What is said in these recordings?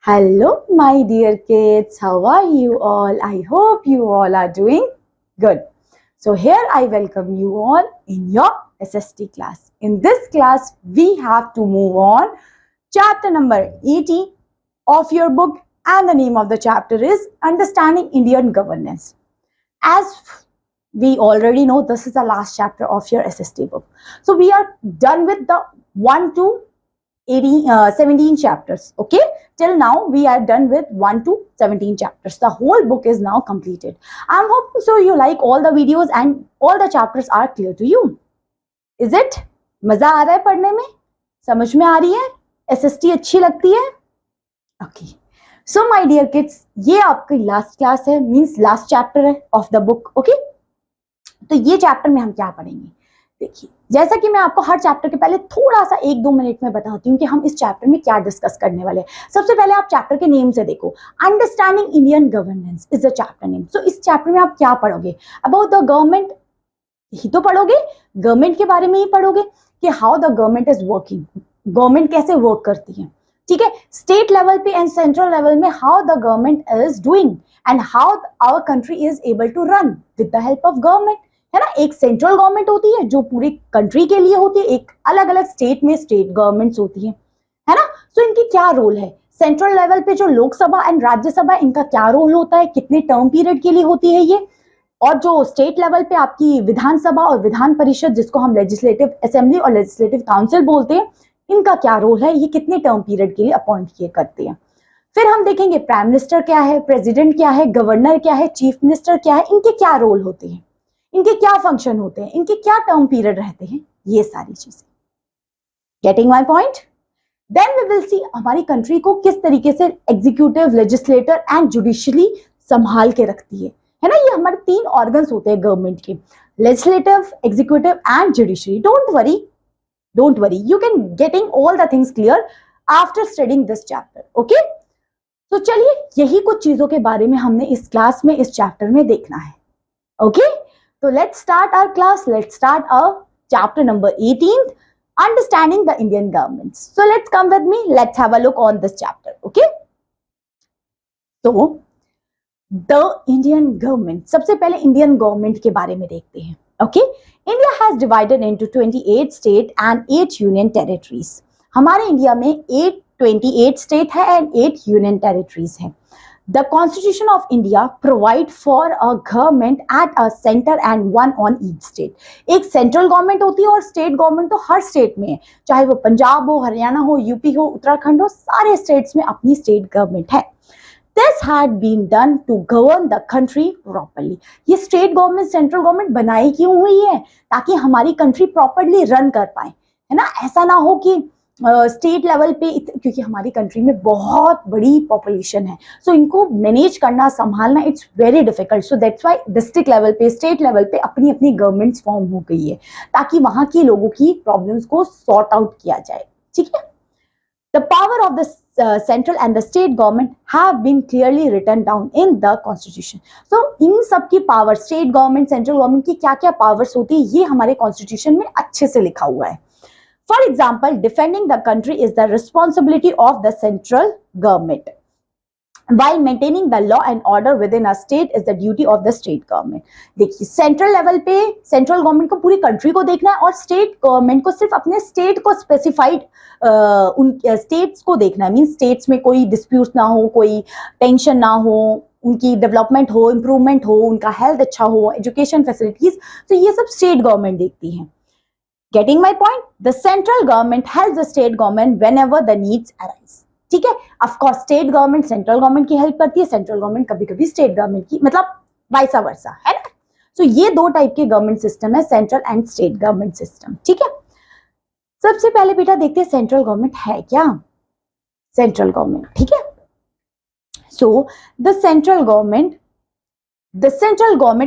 Hello, my dear kids. How are you all? I hope you all are doing good. So, here I welcome you all in your SST class. In this class, we have to move on chapter number 80 of your book, and the name of the chapter is Understanding Indian Governance. As we already know, this is the last chapter of your SST book. So, we are done with the 1 to 17 chapters. Okay, till now we are done with 1 to 17 chapters. The whole book is now completed. I'm hoping so you like all the videos and all the chapters are clear to you. Is it? मजा आ रहा है पढ़ने में? समझ में आ रही है? SST अच्छी लगती है? Okay. So my dear kids, ये आपकी लास्ट क्लास है, मीन्स लास्ट चैप्टर है ऑफ द बुक. ओके, तो ये चैप्टर में हम क्या पढ़ेंगे? देखिए, जैसा कि मैं आपको हर चैप्टर के पहले थोड़ा सा 1-2 मिनट में बताती हूँ कि हम इस चैप्टर में क्या डिस्कस करने वाले हैं. सबसे पहले आप चैप्टर के नेम से देखो, understanding Indian governance is the chapter name. So इस चैप्टर में आप क्या पढ़ोगे? अबाउट द गवर्नमेंट ही तो पढ़ोगे, गवर्नमेंट के बारे में ही पढ़ोगे कि how the government is working, government कैसे वर्क करती है. ठीक है, स्टेट लेवल पे एंड सेंट्रल लेवल में how the government is doing and how our country is able to run with the help of government. है ना, एक सेंट्रल गवर्नमेंट होती है जो पूरी कंट्री के लिए होती है, एक अलग अलग स्टेट में स्टेट गवर्नमेंट्स होती है ना. सो इनकी क्या रोल है? सेंट्रल लेवल पे जो लोकसभा एंड राज्यसभा, इनका क्या रोल होता है, कितने टर्म पीरियड के लिए होती है ये, और जो स्टेट लेवल पे आपकी विधानसभा और विधान परिषद, जिसको हम लेजिस्लेटिव असेंबली और लेजिस्लेटिव काउंसिल बोलते हैं, इनका क्या रोल है, ये कितने टर्म पीरियड के लिए अपॉइंट किए करते हैं. फिर हम देखेंगे प्राइम मिनिस्टर क्या है, प्रेसिडेंट क्या है, गवर्नर क्या है, चीफ मिनिस्टर क्या है, इनके क्या रोल होते हैं, इनके क्या फंक्शन होते हैं, इनके क्या टर्म पीरियड रहते हैं, ये सारी चीजें. Getting my point? Then we will see हमारी कंट्री को किस तरीके से एग्जीक्यूटिव, लेजिस्लेटर एंड जुडिशरी संभाल के रखती है ना. ये हमारे 3 ऑर्गन्स होते हैं गवर्नमेंट के, legislative, executive and judiciary. Don't worry, you can getting all the things clear after studying this chapter. Okay, तो चलिए यही कुछ चीजों के बारे में हमने इस क्लास में, इस चैप्टर में देखना है. Okay, so let's start our class. Let's start our chapter number 18, understanding the Indian governments. So let's come with me. Let's have a look on this chapter. Okay. So the Indian government. सबसे पहले Indian government के बारे में देखते हैं. Okay. India has divided into 28 state and 8 union territories. हमारे India में 28 state है एंड 8 यूनियन टेरिटरीज है. The Constitution of India provide for a government at a center and one on each state. एक सेंट्रल गवर्नमेंट होती है और state government तो हर state में है, चाहे वो पंजाब हो, हरियाणा हो, यूपी हो, उत्तराखंड हो, सारे स्टेट्स में अपनी स्टेट गवर्नमेंट है. This had been done to govern the country properly. ये स्टेट गवर्नमेंट, सेंट्रल गवर्नमेंट बनाई क्यों हुई है? ताकि हमारी कंट्री प्रॉपरली रन कर पाए, है ना. ऐसा ना हो कि स्टेट लेवल पे, क्योंकि हमारी कंट्री में बहुत बड़ी पॉपुलेशन है, सो इनको मैनेज करना, संभालना, it's very difficult. So that's why district level पे, स्टेट लेवल पे अपनी अपनी गवर्नमेंट्स फॉर्म हो गई है ताकि वहां की लोगों की प्रॉब्लम्स को सॉर्ट आउट किया जाए. ठीक है. The power of the central and the state government have been clearly written down in the constitution. So इन सब की power, state government, central government की क्या क्या पावर्स होती है, ये हमारे कॉन्स्टिट्यूशन में अच्छे से लिखा हुआ है. For example, defending the country is the responsibility of the central government, while maintaining the law and order within a state is the duty of the state government. देखिए, सेंट्रल लेवल पे central government को पूरी country को देखना है और state government को सिर्फ अपने स्टेट को स्पेसिफाइड उन स्टेट्स को देखना है. मीन स्टेट्स में कोई डिस्प्यूट ना हो, कोई टेंशन ना हो, उनकी डेवलपमेंट हो, इंप्रूवमेंट हो, उनका हेल्थ अच्छा हो, एजुकेशन फैसिलिटीज, तो ये सब स्टेट गवर्नमेंट देखती है. Getting my point? The central government helps the state government whenever the needs arise. ठीक है. Of course, state government central government की हेल्प करती है, central government कभी कभी state government की, मतलब वाइसा वर्सा, है ना. So ये 2 टाइप के गवर्नमेंट सिस्टम है, central and state government system. ठीक है. सबसे पहले बेटा देखते हैं सेंट्रल गवर्नमेंट है क्या. सेंट्रल गवर्नमेंट, ठीक है. So the central government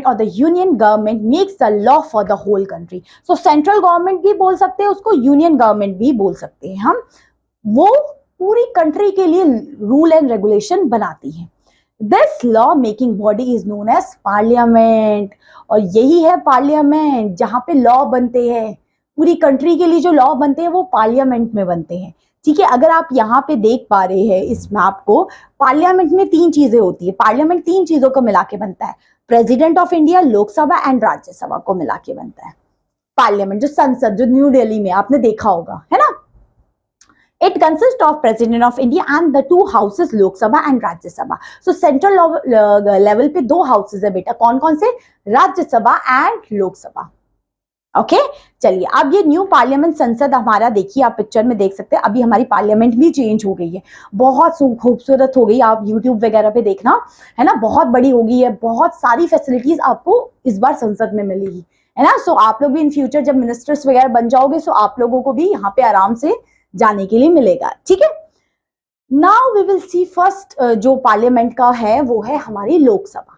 or the union government makes the law for the whole country. So central government भी बोल सकते हैं उसको, union government भी बोल सकते हैं हम. वो पूरी कंट्री के लिए रूल एंड रेगुलेशन बनाती है. This law making body is known as parliament. और यही है पार्लियामेंट, जहां पे लॉ बनते हैं. पूरी कंट्री के लिए जो लॉ बनते हैं वो पार्लियामेंट में बनते हैं. ठीक है, अगर आप यहाँ पे देख पा रहे हैं इस मैप को, पार्लियामेंट में 3 चीजें होती है। पार्लियामेंट 3 चीजों को मिला के बनता है, president of India, Lok Sabha and Rajya Sabha को मिला के बनता है पार्लियामेंट, जो संसद, जो न्यू दिल्ली में आपने देखा होगा, है ना। It consists of President of India and the 2 houses Lok Sabha and Rajya Sabha. So central level पे 2 houses है बेटा, कौन कौन से, राज्य सभा एंड लोक सभा। ओके चलिए, अब ये न्यू पार्लियामेंट संसद हमारा देखिए, आप पिक्चर में देख सकते हैं, अभी हमारी पार्लियामेंट भी चेंज हो गई है, बहुत खूबसूरत हो गई, आप यूट्यूब वगैरह पे देखना, है ना, बहुत बड़ी हो गई है, बहुत सारी फैसिलिटीज आपको इस बार संसद में मिलेगी, है ना। सो आप लोग भी इन फ्यूचर जब मिनिस्टर्स वगैरह बन जाओगे, सो आप लोगों को भी यहाँ पे आराम से जाने के लिए मिलेगा, ठीक है। Now we will see first जो पार्लियामेंट का है वो है हमारी लोकसभा।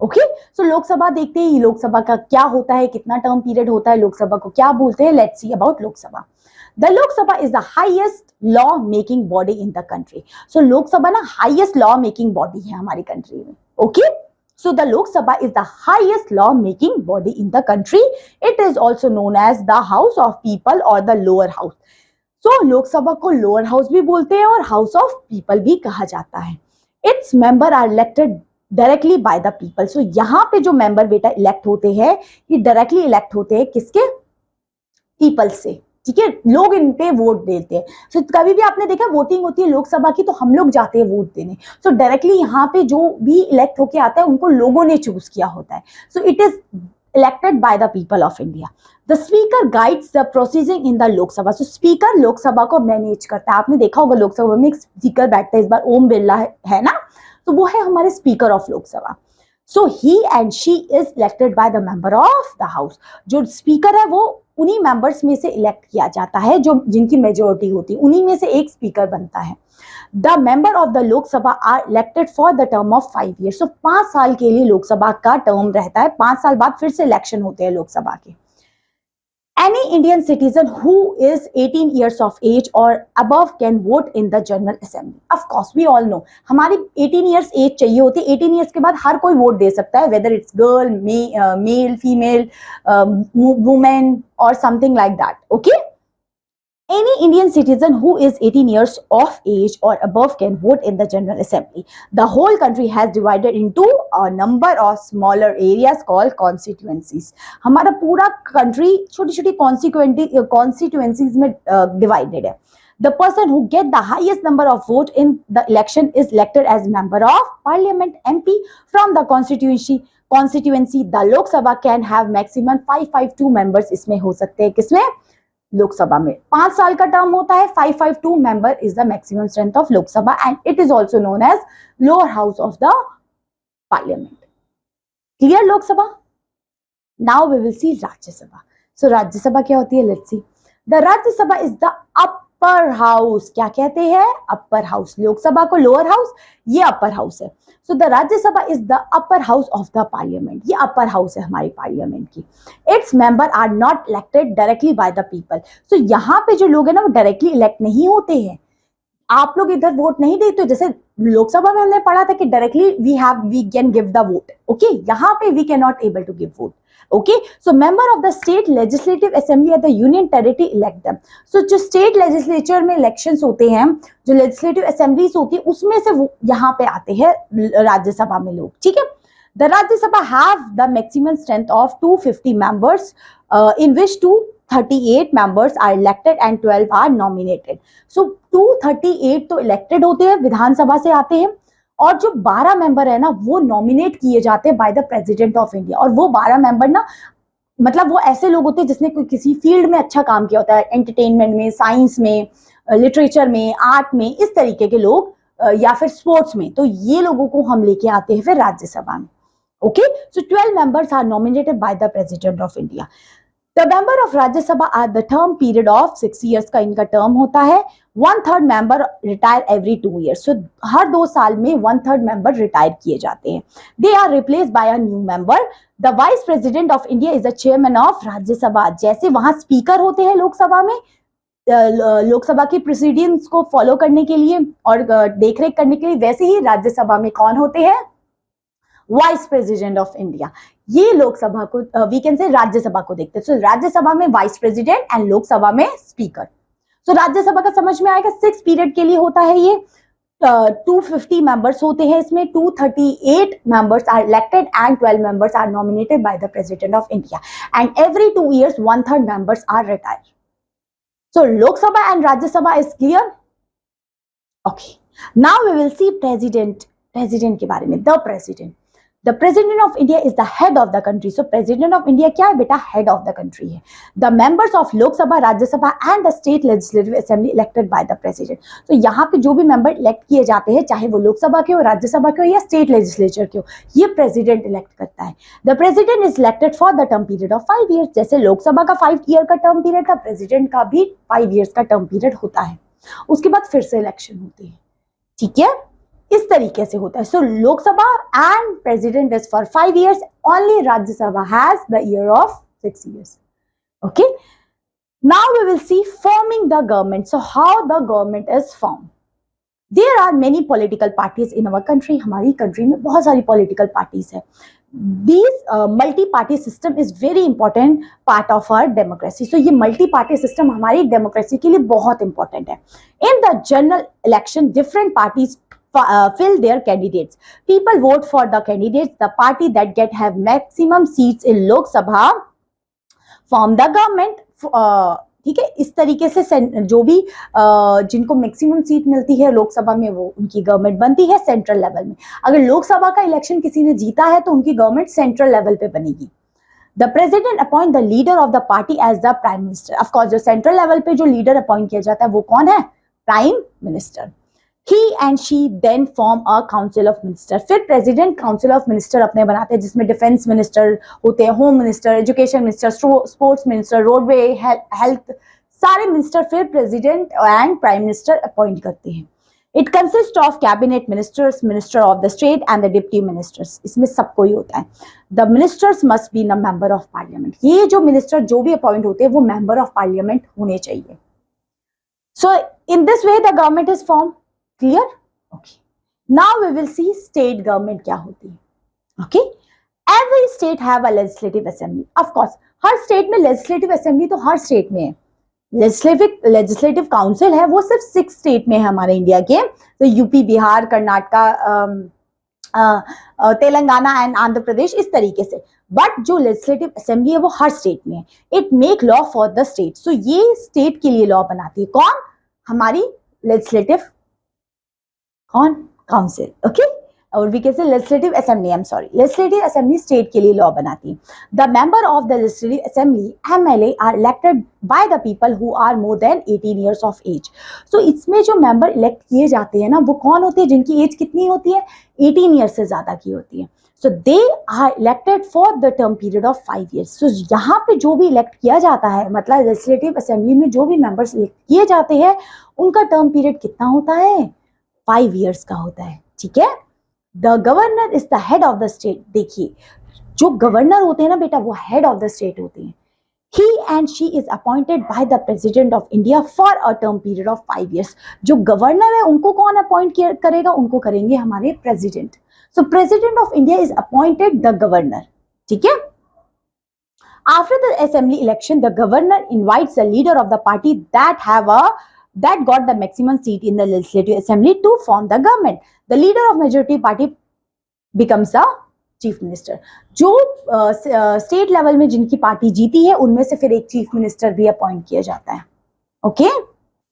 ओके सो लोकसभा देखते हैं, लोकसभा का क्या होता है, कितना टर्म पीरियड होता है, लोकसभा को क्या बोलते हैं, let's see about Lok Sabha. The Lok Sabha is the highest law making body in the country. So Lok Sabha ना हाईएस्ट लॉ मेकिंग बॉडी है हमारी कंट्री में। Okay so the Lok Sabha is the highest law making body in the country. It is also known as the House of People or the lower house. So लोक सभा को lower house भी बोलते हैं और house of people भी कहा जाता है। Its member are elected directly by the people. So यहाँ पे जो मेंबर बेटा इलेक्ट होते हैं, ये डायरेक्टली इलेक्ट होते हैं किसके, पीपल से, ठीक है, लोग इन पे वोट देते हैं। सो कभी भी आपने देखा वोटिंग होती है लोकसभा की तो हम लोग जाते हैं वोट देने, सो डायरेक्टली यहाँ पे जो भी इलेक्ट होके आता है उनको लोगों ने चूज किया होता है। So it is elected by the people of India. The speaker guides the proceeding in the Lok Sabha. So speaker Lok Sabha को मैनेज करता है। आपने देखा होगा लोकसभा में एक स्पीकर बैठता है, इस बार ओम बिरला है ना, तो वो है हमारे speaker of Lok Sabha. So he and she is elected by the member of the house. जो स्पीकर है वो उन्हीं मेंबर्स में से इलेक्ट किया जाता है, जो जिनकी मेजोरिटी होती है, उन्हीं में से एक स्पीकर बनता है। The member of the Lok Sabha are elected for the term of 5 years. So 5 साल के लिए लोकसभा का टर्म रहता है, 5 साल बाद फिर से इलेक्शन होते हैं लोकसभा के। Any Indian citizen who is 18 years of age or above can vote in the General Assembly. Of course, we all know हमारी 18 years age चाहिए होती है। 18 years के बाद हर कोई वोट दे सकता है, whether it's girl, male, female, woman or something like that. Okay. Any Indian citizen who is 18 years of age or above can vote in the General Assembly. The whole country has divided into a number of smaller areas called constituencies. हमारा पूरा country छोटी-छोटी constituencies में divided है. The person who get the highest number of vote in the election is elected as member of Parliament MP from the constituency. The Lok Sabha can have maximum 552 members. इसमें हो सकते हैं किसमें, लोकसभा में। 5 साल का टर्म होता है, 552 member is the maximum strength of Lok Sabha and it is also known as lower house of the parliament. Clear Lok Sabha. Now we will see Rajya Sabha. So Rajya Sabha क्या होती है, let's see. The Rajya Sabha is the upper house. क्या कहते हैं, upper house. Lok Sabha को lower house, ये upper house है। So the Rajya Sabha is the upper house of the parliament. ये अपर हाउस है हमारी पार्लियामेंट की। Its member are not elected directly by the people. So यहाँ पे जो लोग हैं ना वो डायरेक्टली इलेक्ट नहीं होते हैं। आप लोग इधर वोट नहीं देते, जैसे लोकसभा में हमने पढ़ा था कि directly we can give the vote. Okay, यहाँ पे we can not able to give vote. Okay, so member of the state legislative assembly at the union territory elect them. So जो state legislature में elections होते हैं, जो legislative assemblies होती है, उसमें से वो यहाँ पे आते हैं राज्यसभा में लोग, ठीक है। The Rajya Sabha have the maximum strength of 250 members, in which 238 members are elected and 12 are nominated. So 238 तो elected होते हैं, विधानसभा से आते हैं, और जो 12 मेंबर है ना वो नॉमिनेट किए जाते हैं bye the president of India. और वो 12 मेंबर ना मतलब वो ऐसे लोग होते हैं जिसने कोई किसी फील्ड में अच्छा काम किया होता है, एंटरटेनमेंट में, साइंस में, लिटरेचर में, आर्ट में, इस तरीके के लोग, या फिर स्पोर्ट्स में। तो ये लोगों को हम लेके आते हैं फिर राज्यसभा में। Okay, so 12 members are nominated by the president of India. The member of Rajya Sabha at the term period of 6 years का इनका टर्म होता है। 1/3 member retire every 2 years. So हर 2 साल में 1/3 member रिटायर किए जाते हैं। They are replaced by a new member. The vice president of India is the chairman of Rajya Sabha. जैसे वहां स्पीकर होते हैं लोकसभा में, लोकसभा की प्रोसीडिंग्स को फॉलो करने के लिए और देखरेख करने के लिए, वैसे ही राज्यसभा में कौन होते हैं, वाइस प्रेसिडेंट ऑफ इंडिया। ये लोकसभा को वी कैन से राज्यसभा को देखते हैं। सो राज्यसभा में वाइस प्रेसिडेंट एंड लोकसभा में स्पीकर। सो राज्यसभा का समझ में आएगा, 6 पीरियड के लिए होता है ये। 250 मेंबर्स होते हैं इसमें, 238 members are elected and 12 members are nominated by the President of India, and every 2 years 1/3 members are retired. So Lok Sabha and Rajya Sabha is clear. Okay, now we will see president के बारे में। The President of India is the head of the country. So President of India क्या है बेटा? Head of the country है। The members of Lok Sabha, Rajya Sabha and the State Legislative Assembly elected by the President. So यहाँ पे जो भी member elect किए जाते हैं, चाहे वो लोक सभा के हो, राज्य सभा के हो या state legislature के हो, ये President elect करता है। The President is elected for the term period of 5 years. जैसे लोक सभा का 5 year का term period था, President का भी 5 years का term period होता है। उसके बाद फिर से election होती है, ठीक है? इस तरीके से होता है। So Lok Sabha and president is for 5 years, only Rajya Sabha has the year of 6 years. Okay, now we will see forming the government. So how the government is formed. There are many political parties in our country. हमारी country में बहुत सारी political parties है। These multi-party system is very important part of our democracy. So ये multi-party system हमारी democracy के लिए बहुत important है। In the general election, different parties fill their candidates. People vote for the candidates. The party that have maximum seats in Lok Sabha form the government. ठीक है, इस तरीके से जो भी जिनको मैक्सिमम सीट मिलती है लोकसभा में, वो उनकी गवर्नमेंट बनती है सेंट्रल लेवल में। अगर लोकसभा का इलेक्शन किसी ने जीता है तो उनकी गवर्नमेंट सेंट्रल लेवल पे बनेगी। The president appoint the leader of the party as the prime minister. Of course जो सेंट्रल लेवल पे जो लीडर अपॉइंट किया जाता है वो कौन है? Prime minister. He and she then form a council of minister. फिर प्रेसिडेंट काउंसिल ऑफ मिनिस्टर अपने बनाते हैं, जिसमें डिफेंस मिनिस्टर होते हैं, home minister, education minister, sports minister, roadway, health, सारे मिनिस्टर फिर president and prime minister appoint करते हैं। It consist of cabinet ministers, minister of the state and the deputy ministers. इसमें सब कोई होता है। The ministers must be the member of parliament. ये जो मिनिस्टर जो भी अपॉइंट होते हैं वो मेंबर ऑफ पार्लियामेंट होने चाहिए। So in this way the government is form. Clear? Okay. Now we will see state government क्या होती है. Okay? Every state have a legislative assembly. Of course, her state में legislative assembly तो हर state में है। Legislative council है वो सिर्फ 6 state में है हमारे इंडिया के, तो यूपी, बिहार, कर्नाटका, तेलंगाना एंड आंध्र प्रदेश, इस तरीके से। बट जो लेजिस्लेटिव असेंबली है वो हर स्टेट में है। It make law for the state. So ये स्टेट के लिए लॉ बनाती है। कौन? हमारी लेजिस्लेटिव काउंसिल। ओके, और भी कैसे? Legislative assembly, I am sorry, legislative assembly state के लिए लॉ बनाती है। The member of the legislative assembly MLA are elected by the people who are more than 18 years of age. So इसमें जो member elect किए जाते हैं ना, वो कौन होते हैं? जिनकी एज कितनी होती है? 18 years से ज्यादा की होती है। So they are elected for the term period of 5 years। So यहाँ पे जो भी इलेक्ट किया जाता है, मतलब लेजिस्लेटिव असेंबली में जो भी मेंबर्स इलेक्ट किए जाते हैं, उनका टर्म पीरियड कितना होता है? 5 years का होता है। ठीक है। The governor is the head of the state. देखिए, जो गवर्नर होते हैं ना बेटा, वो हेड ऑफ द स्टेट होते हैं। He and she is appointed by the President of India for a term period of 5 years. जो गवर्नर है उनको कौन अपॉइंट करेगा? उनको करेंगे हमारे president. So president of India is appointed the governor. ठीक है। After the assembly election, the governor invites the leader of the party that got the maximum seat in the legislative assembly to form the government. The leader of majority party becomes the chief minister. जो state level में जिनकी party जीती है, उनमें से फिर एक chief minister भी अपॉइंट किया जाता है।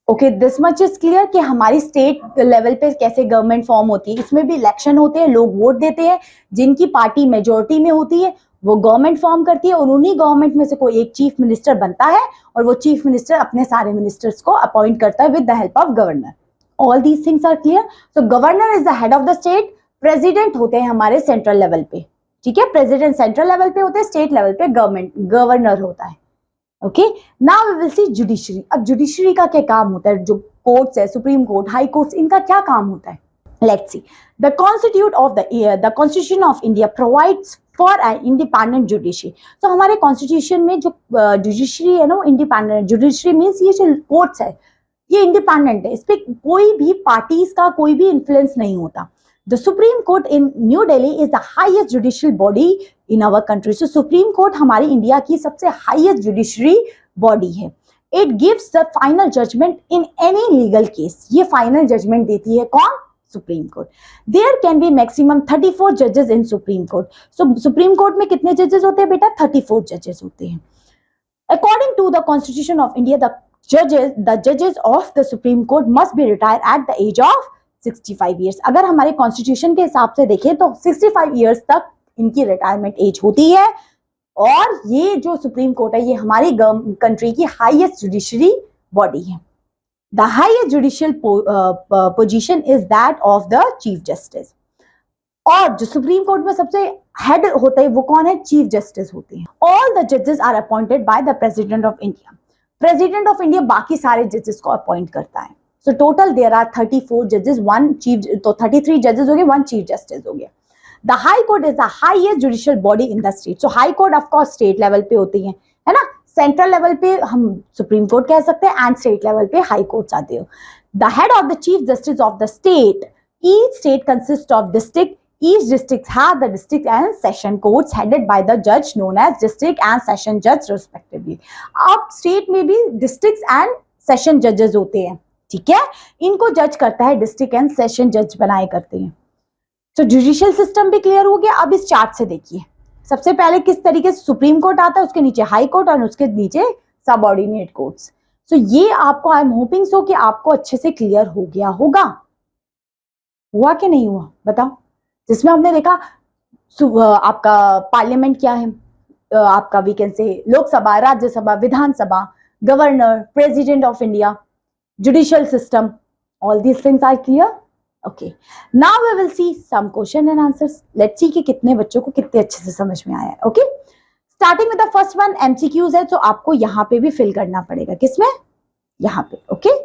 Okay, this much is clear कि हमारी स्टेट लेवल पे कैसे गवर्नमेंट फॉर्म होती है। इसमें भी इलेक्शन होते हैं, लोग वोट देते हैं, जिनकी पार्टी मेजोरिटी में होती है वो गवर्नमेंट फॉर्म करती है, और उन्हीं गवर्नमेंट में से कोई एक चीफ मिनिस्टर बनता है, और वो चीफ मिनिस्टर अपने सारे मिनिस्टर्स को अपॉइंट करता है with the help of governor. All these things are clear. So governor is the head of the state. President होते हैं हमारे सेंट्रल लेवल पे। ठीक है, प्रेसिडेंट सेंट्रल लेवल पे होते हैं, स्टेट लेवल पे गवर्नर होता है। Okay, now we will see judiciary. अब जुडिशरी का क्या काम होता है? जो कोर्ट्स है, सुप्रीम कोर्ट, हाई कोर्ट्स, इनका क्या काम होता है? Let's see. The constitution of India provides for an independent judiciary. तो हमारे कॉन्स्टिट्यूशन में जो जुडिशरी है ना, इंडिपेंडेंट जुडिशरी मीन्स ये जो कोर्ट्स है ये इंडिपेंडेंट है, इस पे कोई भी पार्टीज का कोई भी इन्फ्लुएंस नहीं होता। The supreme court in New Delhi is the highest judicial body in our country. So supreme court हमारी इंडिया की सबसे हाईएस्ट जुडिशरी बॉडी है। It gives the final judgement in any legal case. ये फाइनल जजमेंट देती है कौन? Supreme court. There can be maximum 34 जजेस in supreme court. So supreme court में कितने जजेस होते हैं बेटा? 34 जजेस होते हैं. According to the constitution of India, the judges of the Supreme Court must be retired at the age of 65 years. अगर हमारे कॉन्स्टिट्यूशन के हिसाब से देखें तो 65 years तक इनकी रिटायरमेंट एज होती है. और ये जो सुप्रीम कोर्ट है ये हमारी कंट्री की हाईएस्ट जुडिशरी बॉडी है. The highest judicial position is that of the chief justice. और जो सुप्रीम कोर्ट में सबसे हेड होते हैं वो कौन है? चीफ जस्टिस होते हैं. ऑल द जजेस are appointed by the president of India. President of India बाकी सारे जजेस को अपॉइंट करता है. सो टोटल देयर आर 34 जजेस, वन चीफ, तो 33 जजेस हो गए, वन चीफ जस्टिस हो गया. The high court is the highest judicial body in the state. So high court of course state level पे होती है ना. सेंट्रल लेवल पे हम सुप्रीम कोर्ट कह सकते हैं एंड स्टेट लेवल पे हाई कोर्ट्स आते हो. The head of the chief justice of the state. Each state consist of district. Each district have the district and session courts headed by the judge known as district and session judge respectively. अब state में भी district and session जजेस होते हैं. ठीक है, इनको जज करता है डिस्ट्रिक्ट एंड सेशन जज बनाए करते हैं. तो जुडिशियल सिस्टम भी क्लियर हो गया. अब इस चार्ट से देखिए, सबसे पहले किस तरीके से सुप्रीम कोर्ट आता है, उसके नीचे हाई कोर्ट और उसके नीचे सबऑर्डिनेट कोर्ट्स. सो ये आपको, आई एम होपिंग सो कि आपको अच्छे से क्लियर हो गया होगा. हुआ कि नहीं हुआ बताओ. जिसमें हमने देखा आपका पार्लियामेंट क्या है, आपका we can say Lok Sabha, Rajya Sabha, Vidhan Sabha, governor, president of India, judicial system, all these things are clear. Okay, now we will see some question and answers. Let's see कि कितने बच्चों को कितने अच्छे से समझ में आया है. Okay, starting with the first one, MCQs है, तो आपको यहाँ पे भी फिल करना पड़ेगा. किसमें? यहाँ पे. Okay,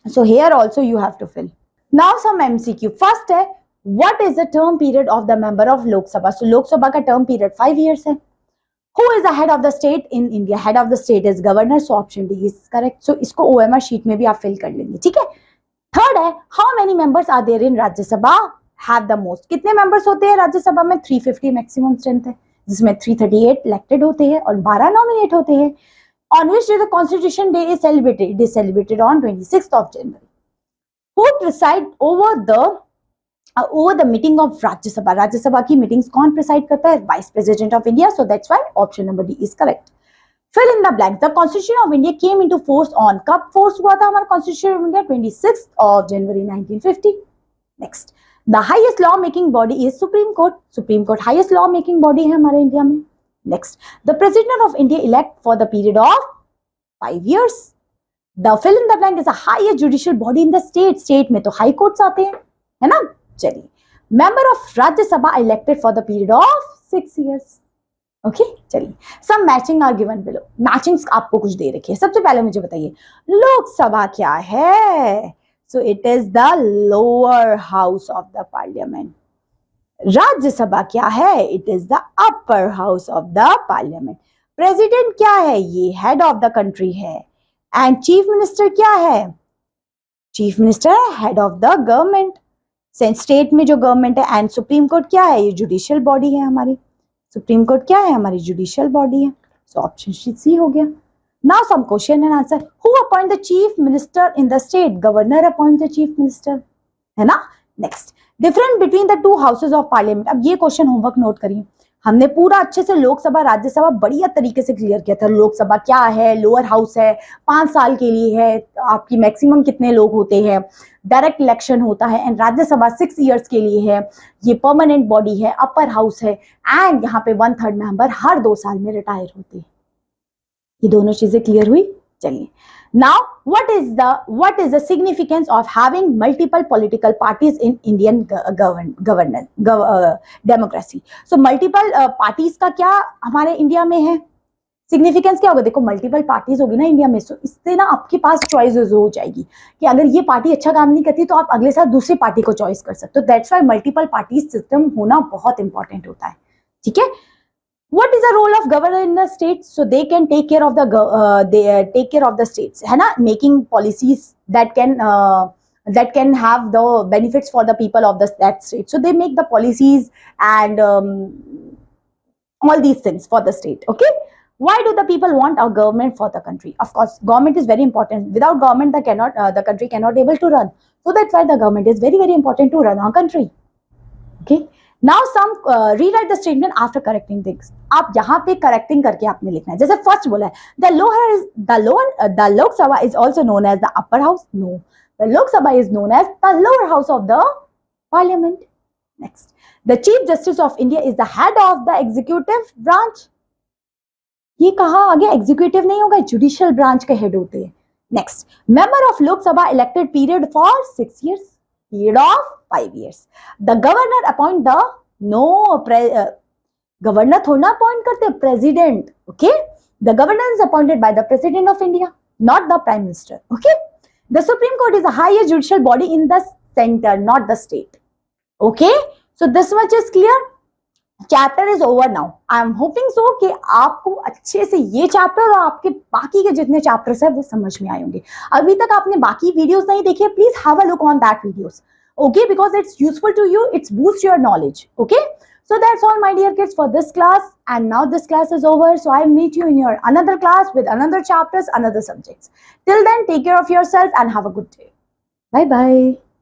so here also you have to fill. Now some MCQ. First है, what is the term period of the member of Lok Sabha? So Lok Sabha का term period 5 years है. Who is the head of the state in India? Head of the state is governor. So option D is correct. So इसको OMR sheet में भी आप fill कर लेंगे. ठीक है. Third है, how many members are there in Rajya Sabha? Have the most. कितने members होते हैं राज्य सभा में? 350 maximum strength है, जिसमें 338 elected होते हैं और 12 nominate होते हैं. On which day the Constitution Day is celebrated? It is celebrated on 26th of January. Who preside over the meeting of Rajya Sabha? Rajya Sabha की meetings कौन preside करता है? Vice President of India. So that's why option number D is correct. Fill in the blanks. The Constitution of India came into force on, कब force हुआ था हमारा Constitution of India? 26th of January 1950. Next, the highest law making body is Supreme Court. Supreme Court highest law making body है हमारे India में. Next, the President of India elect for the period of 5 years. The fill in the blank is the highest judicial body in the state. State में तो high courts आते हैं, है ना. चलिए, member of Rajya Sabha elected for the period of 6 years. Okay, चलिए, some matching are given below. Matchings आपको कुछ दे रखी है. सबसे पहले मुझे बताइए, लोकसभा क्या है? So it is the lower house of the parliament. Rajya Sabha क्या है? It is the upper house of the parliament. President क्या है? ये हेड ऑफ द कंट्री है. एंड चीफ मिनिस्टर क्या है? चीफ मिनिस्टर है head of the government. State में जो गवर्नमेंट है. एंड सुप्रीम कोर्ट क्या है? ये जुडिशियल बॉडी है हमारी. सुप्रीम कोर्ट क्या है? हमारी जुडिशियल बॉडी है. सो ऑप्शन सी हो गया. Now some question and answer. Who appoint the chief minister in the state? Governor appoint the chief minister, है ना. Next, difference between the two houses of parliament. अब ये question homework note करिए. हमने पूरा अच्छे से लोकसभा राज्यसभा बढ़िया तरीके से क्लियर किया था. लोकसभा क्या है? लोअर हाउस है, 5 साल के लिए है, आपकी मैक्सिमम कितने लोग होते हैं, डायरेक्ट इलेक्शन होता है. एंड राज्यसभा 6 years के लिए है, ये परमानेंट बॉडी है, अपर हाउस है. एंड यहाँ पे 1/3 मेंबर हर 2 साल में रिटायर होते हैं. ये दोनों चीजें क्लियर हुई. चलिए, now what is the significance of having multiple political parties in Indian democracy? So multiple parties का क्या हमारे इंडिया में है? सिग्निफिकेंस क्या होगा? देखो, मल्टीपल पार्टीज होगी ना इंडिया में, सो इससे ना आपके पास चॉइसेस हो जाएगी कि अगर ये पार्टी अच्छा काम नहीं करती तो आप अगले साल दूसरी पार्टी को चॉइस कर सकते हो. That's why multiple parties system होना बहुत इंपॉर्टेंट होता है. ठीक है. What is the role of governor in the states? So they can take care of the states, है ना, making policies that can have the benefits for the people of that state. So they make the policies and all these things for the state. Okay. Why do the people want a government for the country? Of course, government is very important. Without government, the country cannot able to run. So that's why the government is very, very important to run our country. Okay. Now some rewrite the statement after correcting things. आप यहाँ पे correcting करके आपने लिखना है. जैसे first बोला है, the Lok Sabha is also known as the upper house. No, the Lok Sabha is known as the lower house of the parliament. Next, the Chief Justice of India is the head of the executive branch. ये कहा आगे executive नहीं होगा, judicial branch के head होते हैं. Next, member of Lok Sabha elected period for 6 years, period of 5 years. The governor appoint the governor थोड़ा appoint करते, president. Okay, the governor is appointed by the president of India, not the prime minister. Okay, the supreme court is the highest judicial body in the centre, not the state. Okay, so this much is clear. Chapter is over now. I am hoping so कि आपको अच्छे से ये chapter और आपके बाकी के जितने चैप्टर्स है वो समझ में आए होंगे. अभी तक आपने बाकी वीडियोस नहीं देखी, please have a look on that videos. Okay, because it's useful to you, it's boost your knowledge. Okay, so that's all my dear kids for this class, and now this class is over, so I meet you in your another class with another chapters, another subjects. Till then, take care of yourself and have a good day. Bye bye.